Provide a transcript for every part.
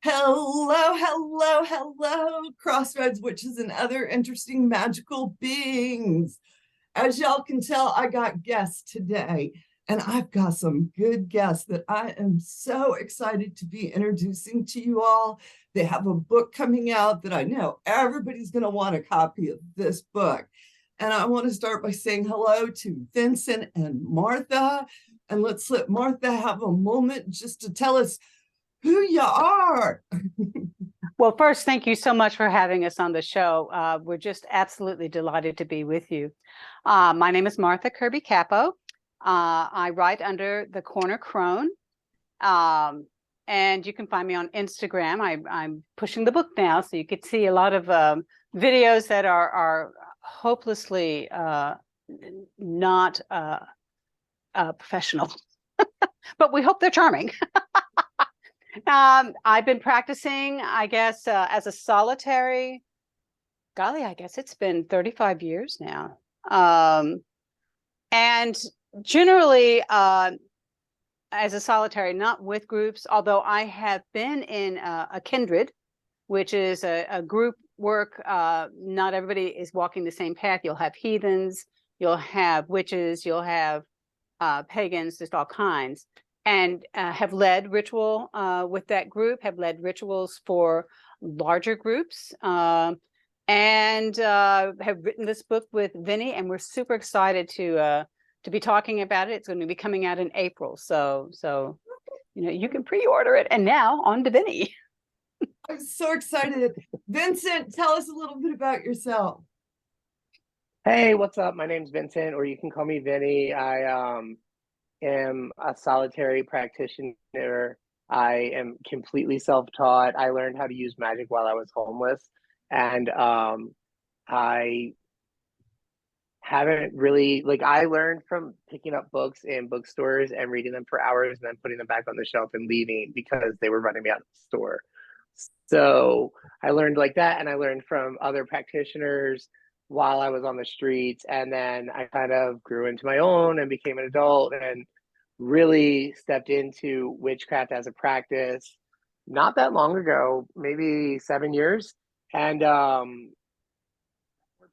Hello, hello, hello, Crossroads Witches and other interesting magical beings. As y'all can tell, I got guests today, and I've got some good guests that I am so excited to be introducing to you all. They have a book coming out that I know everybody's going to want a copy of this book. And I want to start by saying hello to Vincent and Martha. And let's let Martha have a moment just to tell us who you are. Well, first, thank you so much for having us on the show. We're just absolutely delighted to be with you. My name is Martha Kirby Capo. I write under the Corner Crone, and you can find me on Instagram. I'm pushing the book now, so you could see a lot of videos that are hopelessly not professional, but we hope they're charming. I've been practicing, I guess, as a solitary, golly, I guess it's been 35 years now. And generally, as a solitary, not with groups, although I have been in a kindred, which is a group work. Not everybody is walking the same path. You'll have heathens, you'll have witches, you'll have pagans, just all kinds. And have led ritual with that group, have led rituals for larger groups, and have written this book with Vinny, and we're super excited to be talking about it. It's going to be coming out in April, so you can pre-order it. And now on to Vinny. I'm so excited. Vincent, tell us a little bit about yourself. Hey, what's up? My name's Vincent, or you can call me Vinny. I am a solitary practitioner. I am completely self-taught. I learned how to use magic while I was homeless, and I haven't really, I learned from picking up books in bookstores and reading them for hours and then putting them back on the shelf and leaving because they were running me out of the store. So I learned like that, and I learned from other practitioners while I was on the streets, and then I kind of grew into my own and became an adult and really stepped into witchcraft as a practice not that long ago, maybe 7 years, and more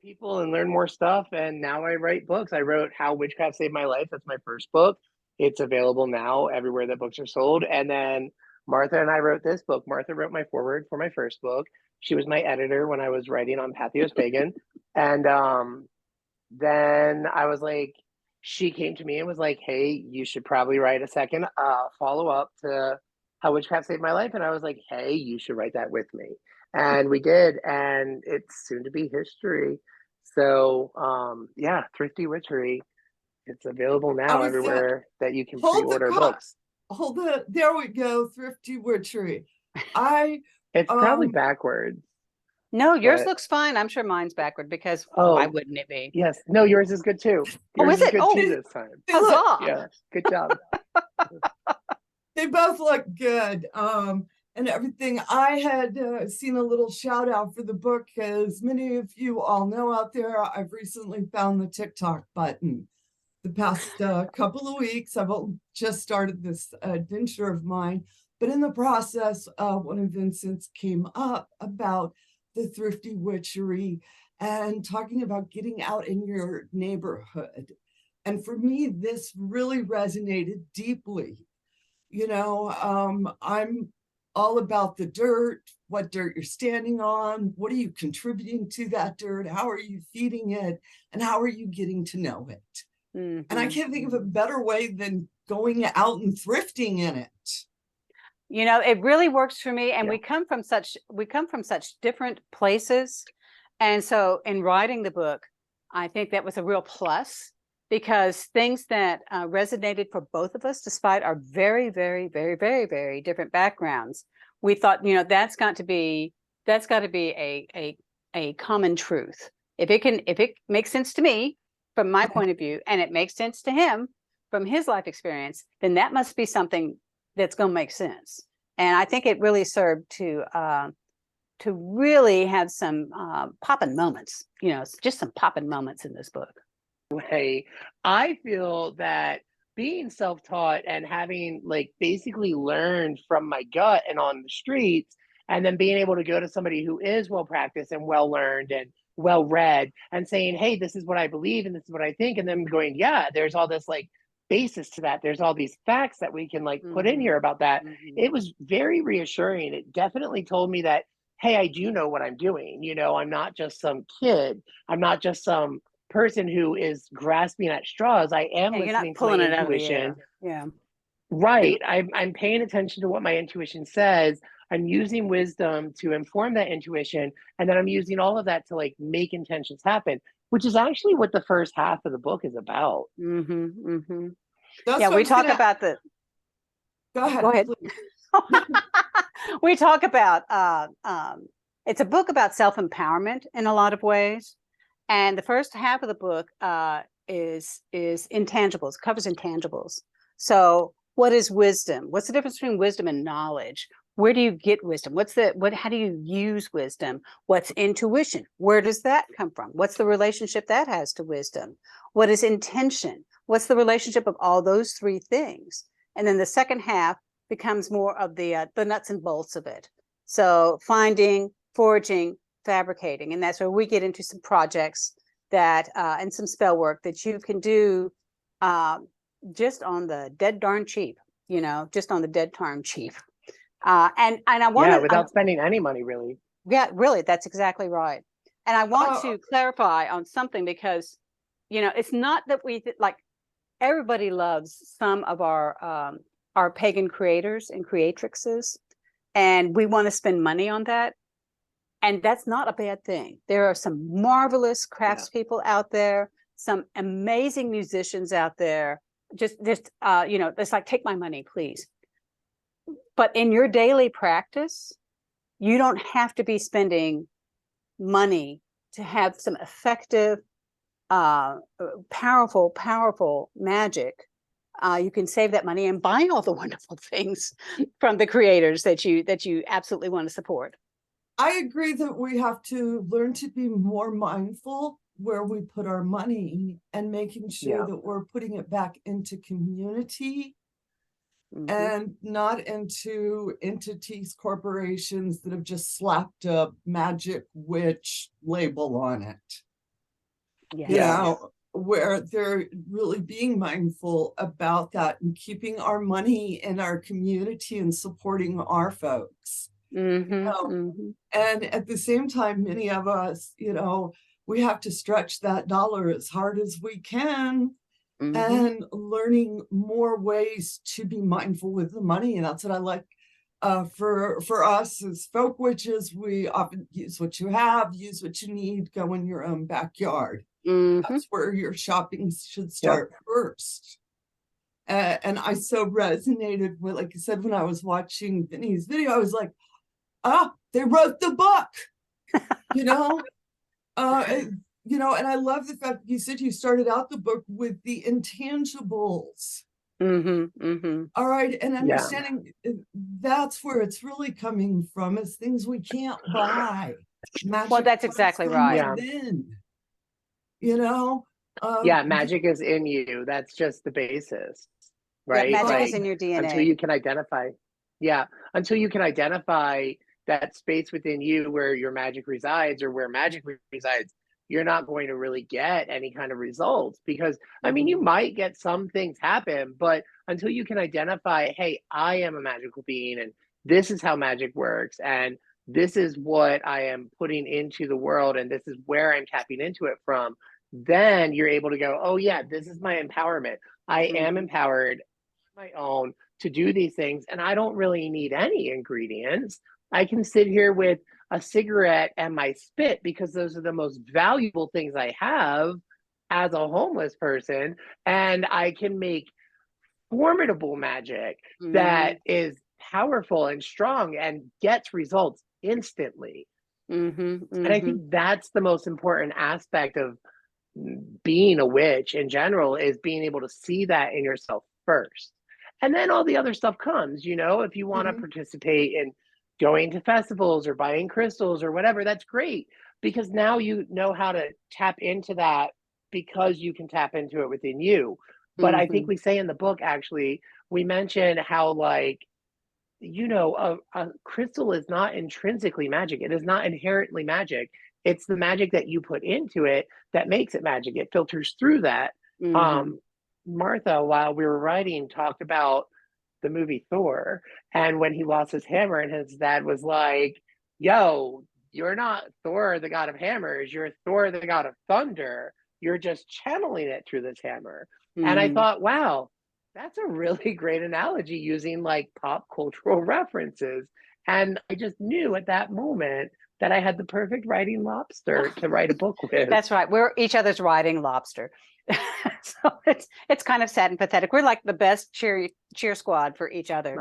people and learn more stuff. And now I write books. I wrote How Witchcraft Saved My Life. That's my first book. It's available now everywhere that books are sold. And then Martha and I wrote this book. Martha wrote my foreword for my first book. She was my editor when I was writing on Patheos Pagan. And then I was like, she came to me and was like, hey, you should probably write a second follow-up to How Witchcraft Saved My Life. And I was like, hey, you should write that with me. And we did. And it's soon to be history. So yeah, Thrifty Witchery. It's available now everywhere that you can pre-order books. There we go, Thrifty Witchery. It's probably backwards. No, yours looks fine. I'm sure mine's backward because why wouldn't it be? Yes. No, yours is good too. Yours is it? Good too this time. Huzzah. Yeah. Good job. They both look good. And everything. I had seen a little shout out for the book, as many of you all know out there. I've recently found the TikTok button. The past couple of weeks, I've just started this adventure of mine, but in the process, one of Vincent's came up about the Thrifty Witchery and talking about getting out in your neighborhood. And for me, this really resonated deeply. I'm all about the dirt, what dirt you're standing on, what are you contributing to that dirt, how are you feeding it, and how are you getting to know it? Mm-hmm. And I can't think of a better way than going out and thrifting in it. It really works for me. And we come from such different places. And so in writing the book, I think that was a real plus, because things that resonated for both of us, despite our very, very, very, very, very different backgrounds, we thought, that's got to be a common truth. If it makes sense to me from my point of view, and it makes sense to him from his life experience, then that must be something that's going to make sense. And I think it really served to really have some poppin' moments, just some poppin' moments in this book. Hey, I feel that being self-taught and having like basically learned from my gut and on the streets, and then being able to go to somebody who is well practiced and well learned and well read and saying, hey, this is what I believe and this is what I think, and then going, yeah, there's all this like basis to that, there's all these facts that we can like put in here about that. It was very reassuring. It definitely told me that, hey, I do know what I'm doing. You know, I'm not just some kid, I'm not just some person who is grasping at straws. I am Yeah, you're listening not pulling to it my out of the intuition. air. Yeah. Right. I'm paying attention to what my intuition says. I'm using wisdom to inform that intuition. And then I'm using all of that to like make intentions happen, which is actually what the first half of the book is about. That's Yeah, what I we was talk gonna- about the, Go ahead. go ahead. please. We talk about, it's a book about self-empowerment in a lot of ways. And the first half of the book is intangibles, covers intangibles. So what is wisdom? What's the difference between wisdom and knowledge? Where do you get wisdom? How do you use wisdom? What's intuition? Where does that come from? What's the relationship that has to wisdom? What is intention? What's the relationship of all those three things? And then the second half becomes more of the nuts and bolts of it. So finding, forging, fabricating, and that's where we get into some projects that and some spell work that you can do just on the dead darn cheap, you know, just on the dead darn cheap. And I want without spending any money, really. Yeah, really, that's exactly right. And I want to clarify on something because, you know, it's not that we like everybody loves some of our pagan creators and creatrixes, and we want to spend money on that. And that's not a bad thing. There are some marvelous craftspeople out there, some amazing musicians out there. Just you know, it's like, take my money, please. But in your daily practice, you don't have to be spending money to have some effective, powerful magic. You can save that money and buy all the wonderful things from the creators that you absolutely want to support. I agree that we have to learn to be more mindful where we put our money and making sure that we're putting it back into community and not into entities, corporations that have just slapped a magic witch label on it. You know, where they're really being mindful about that and keeping our money in our community and supporting our folks. You know? And at the same time, many of us, you know, we have to stretch that dollar as hard as we can and learning more ways to be mindful with the money. And that's what I like for us as folk witches. We often use what you have, use what you need, go in your own backyard. That's where your shopping should start first. And I so resonated with, like I said, when I was watching Vinny's video, I was like, they wrote the book, you know, you know, and I love the fact that you said you started out the book with the intangibles. All right. And understanding that's where it's really coming from, is things we can't buy. Magic, well, that's exactly right. Within, you know, magic is in you. That's just the basis, right? Magic like, is in your DNA. Until you can identify, that space within you where your magic resides or where magic resides, you're not going to really get any kind of results, because I mean, you might get some things happen, but until you can identify, hey, I am a magical being and this is how magic works and this is what I am putting into the world and this is where I'm tapping into it from, then you're able to go, oh yeah, this is my empowerment. I am empowered on my own to do these things, and I don't really need any ingredients. I can sit here with a cigarette and my spit, because those are the most valuable things I have as a homeless person, and I can make formidable magic that is powerful and strong and gets results instantly. And I think that's the most important aspect of being a witch in general, is being able to see that in yourself first. And then all the other stuff comes, you know, if you want to participate in going to festivals or buying crystals or whatever, that's great, because now you know how to tap into that, because you can tap into it within you. But I think we say in the book, actually, we mention how, like, a crystal is not intrinsically magic. It is not inherently magic. It's the magic that you put into it that makes it magic. It filters through that. Martha, while we were writing, talked about the movie Thor, and when he lost his hammer, and his dad was like, yo, you're not Thor, the god of hammers. You're Thor, the god of thunder. You're just channeling it through this hammer. And I thought, wow, that's a really great analogy, using like pop cultural references. And I just knew at that moment that I had the perfect writing lobster to write a book with. That's right. We're each other's writing lobster. So it's kind of sad and pathetic. We're like the best cheer squad for each other.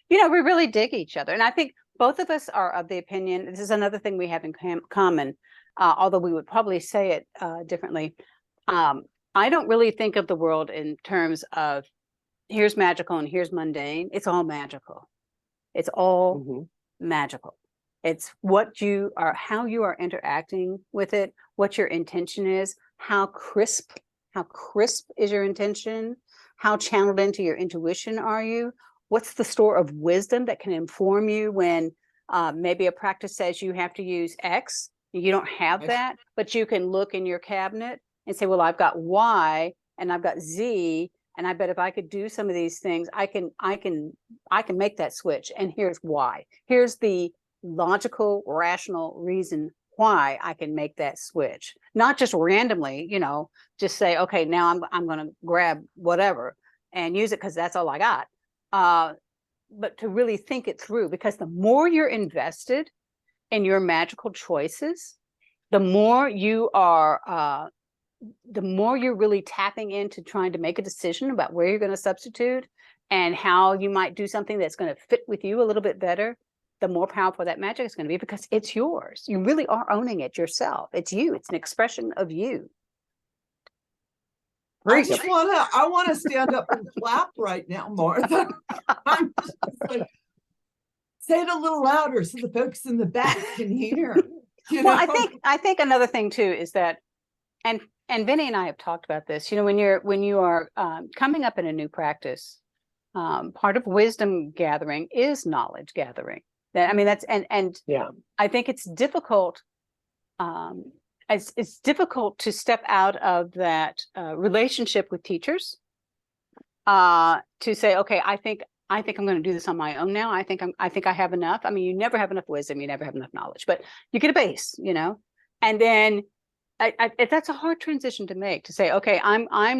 We really dig each other. And I think both of us are of the opinion, this is another thing we have in common, although we would probably say it differently. I don't really think of the world in terms of here's magical and here's mundane. It's all magical. It's all magical. It's what you are, how you are interacting with it, what your intention is, how crisp is your intention, how channeled into your intuition are you, what's the store of wisdom that can inform you when maybe a practice says you have to use X, you don't have that, but you can look in your cabinet and say, well, I've got Y and I've got Z, and I bet if I could do some of these things, I can make that switch. And here's why. Here's the logical, rational reason why I can make that switch. Not just randomly, just say, okay, now I'm going to grab whatever and use it because that's all I got. But to really think it through, because the more you're invested in your magical choices, the more you are, the more you're really tapping into trying to make a decision about where you're going to substitute and how you might do something that's going to fit with you a little bit better, the more powerful that magic is going to be, because it's yours. You really are owning it yourself. It's you. It's an expression of you. I want to stand up and clap right now, Martha. I'm just like, say it a little louder so the folks in the back can hear. Well, I think another thing too is that, and Vinny and I have talked about this. When you are coming up in a new practice, part of wisdom gathering is knowledge gathering. That's I think it's difficult. It's difficult to step out of that relationship with teachers to say, okay, I think I'm going to do this on my own now. I think I have enough. You never have enough wisdom, you never have enough knowledge, but you get a base, and then that's a hard transition to make, to say, okay, I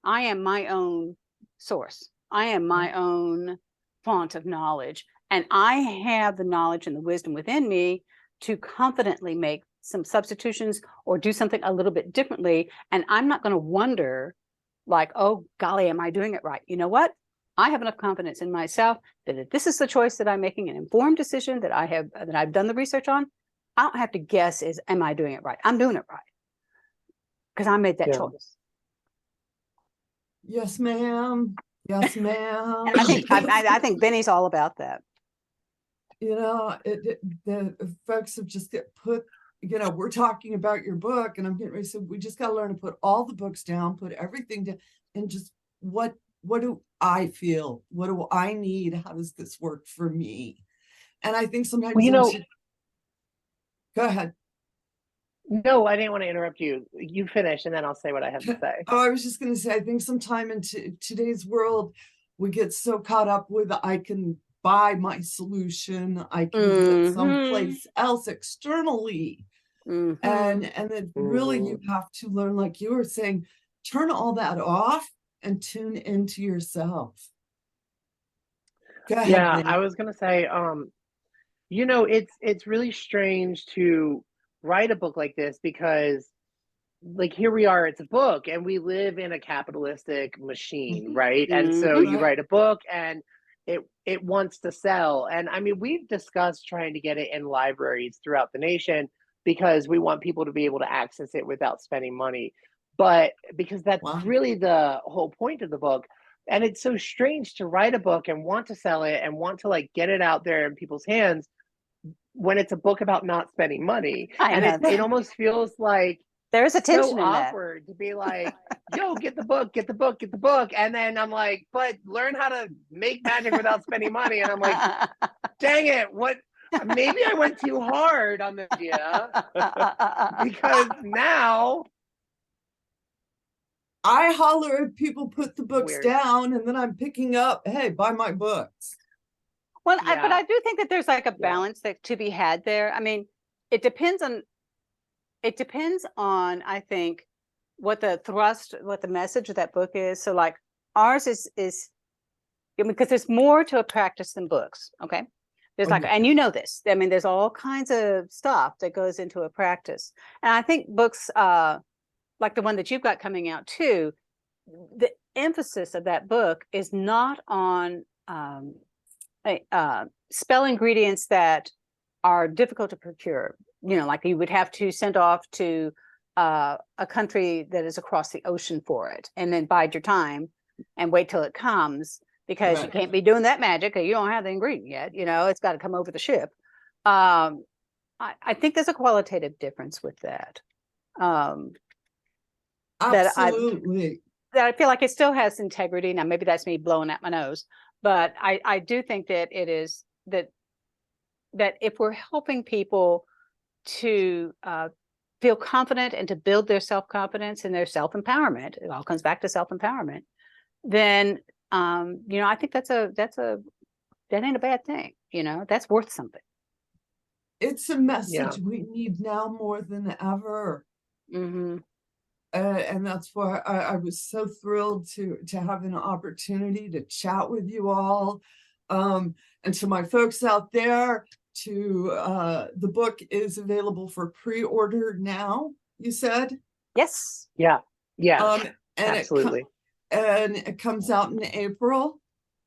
am my own source. I am my own font of knowledge, and I have the knowledge and the wisdom within me to confidently make some substitutions or do something a little bit differently. And I'm not going to wonder like, oh, golly, am I doing it right? You know what? I have enough confidence in myself that if this is the choice that I'm making, an informed decision that I've done the research on, I don't have to guess am I doing it right? I'm doing it right because I made that choice. Yes, ma'am. Yes, ma'am. I think Benny's all about that. The folks have just put, we're talking about your book, and I'm getting ready to say, we just got to learn to put all the books down, put everything down, and just what do I feel? What do I need? How does this work for me? And I think sometimes, go ahead. No, I didn't want to interrupt you. You finish, and then I'll say what I have to say. Oh, I was just going to say, I think sometime in today's world, we get so caught up with, I can buy my solution, I can do it someplace else externally. And then really you have to learn, like you were saying, turn all that off and tune into yourself. Go ahead, yeah, Vinny. I was gonna say, it's really strange to write a book like this, because like here we are, it's a book, and we live in a capitalistic machine, right? And so you write a book and it wants to sell. And we've discussed trying to get it in libraries throughout the nation because we want people to be able to access it without spending money. But because that's really the whole point of the book. And it's so strange to write a book and want to sell it and want to like get it out there in people's hands when it's a book about not spending money. And it almost feels like There is a so tension in that. awkward to be like, yo, get the book, get the book, get the book. And then I'm like, but learn how to make magic without spending money. And I'm like, dang it, what? Maybe I went too hard on the idea because now I holler at people, put the books Weird. down, and then I'm picking up, hey, buy my books. Well, Yeah. but I do think that there's like a balance that to be had there. I mean, it depends on, I think, what the thrust, what the message of that book is. So like ours is because there's more to a practice than books. Okay. There's like, and you know this, I mean, there's all kinds of stuff that goes into a practice. And I think books, like the one that you've got coming out too, the emphasis of that book is not on spell ingredients that are difficult to procure. You know, like you would have to send off to a country that is across the ocean for it, and then bide your time and wait till it comes, because you can't be doing that magic because you don't have the ingredient yet. You know, it's got to come over the ship. I think there's a qualitative difference with that. Absolutely. That I feel like it still has integrity. Now, maybe that's me blowing at my nose, but I do think that it is that if we're helping people to feel confident and to build their self-confidence and their self-empowerment, it all comes back to self-empowerment, then you know, I think that ain't a bad thing. You know, that's worth something. It's a message we need now more than ever. Mm-hmm. And that's why I was so thrilled to have an opportunity to chat with you all. And to my folks out there, the book is available for pre-order now, you said? Yes. Yeah. And absolutely. It comes out in April.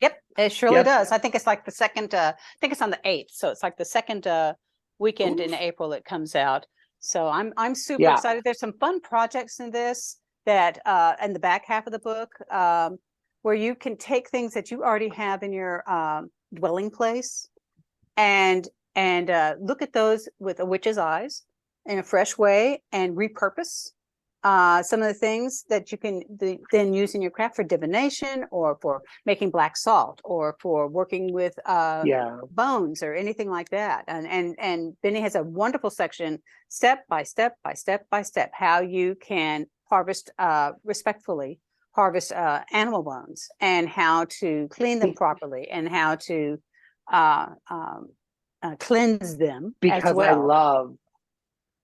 Yep, it surely does. I think it's like the second, I think it's on the 8th. So it's like the second weekend in April it comes out. So I'm super excited. There's some fun projects in this that in the back half of the book where you can take things that you already have in your dwelling place and look at those with a witch's eyes in a fresh way and repurpose some of the things that you can then use in your craft for divination, or for making black salt, or for working with bones or anything like that. And Benny has a wonderful section, step by step by step by step, how you can harvest respectfully, harvest animal bones, and how to clean them properly, and how to cleanse them as well.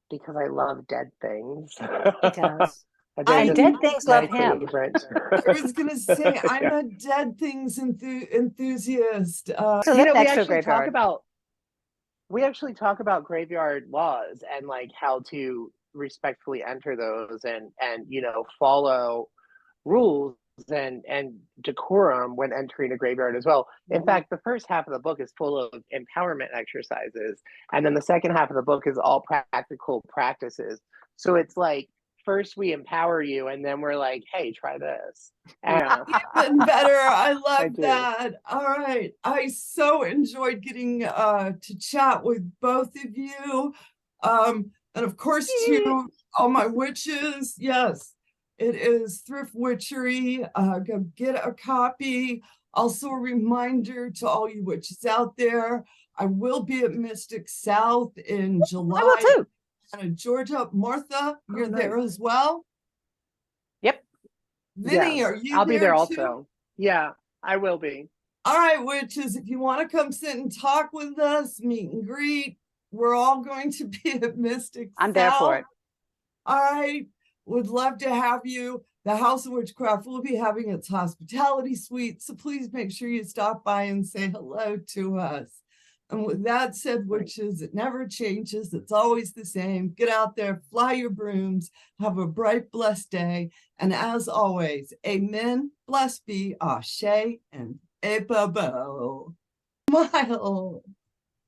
Because I love dead things. It does. And dead things love him. I was gonna say, I'm a dead things enthusiast. So you know, we actually talk about graveyard laws and like how to respectfully enter those and you know, follow rules and decorum when entering a graveyard as well. In fact, the first half of the book is full of empowerment exercises, and then the second half of the book is all practical practices. So it's like, first we empower you, and then we're like, hey, try this. Even better. I love that. All right. I so enjoyed getting to chat with both of you. And of course, to all my witches, yes. It is Thrift Witchery. Go get a copy. Also, a reminder to all you witches out there, I will be at Mystic South in July. I will too. And Georgia. Martha, you're there as well? Yep. Vinny, are you I'll be there too? also. Yeah, I will be. All right, witches, if you want to come sit and talk with us, meet and greet, we're all going to be at Mystic South. I'm there for it. All right. Would love to have you. The House of Witchcraft will be having its hospitality suite, so please make sure you stop by and say hello to us. And with that said, witches, it never changes. It's always the same. Get out there, fly your brooms, have a bright, blessed day. And as always, amen, blessed be, ashe, and epabo. Smile.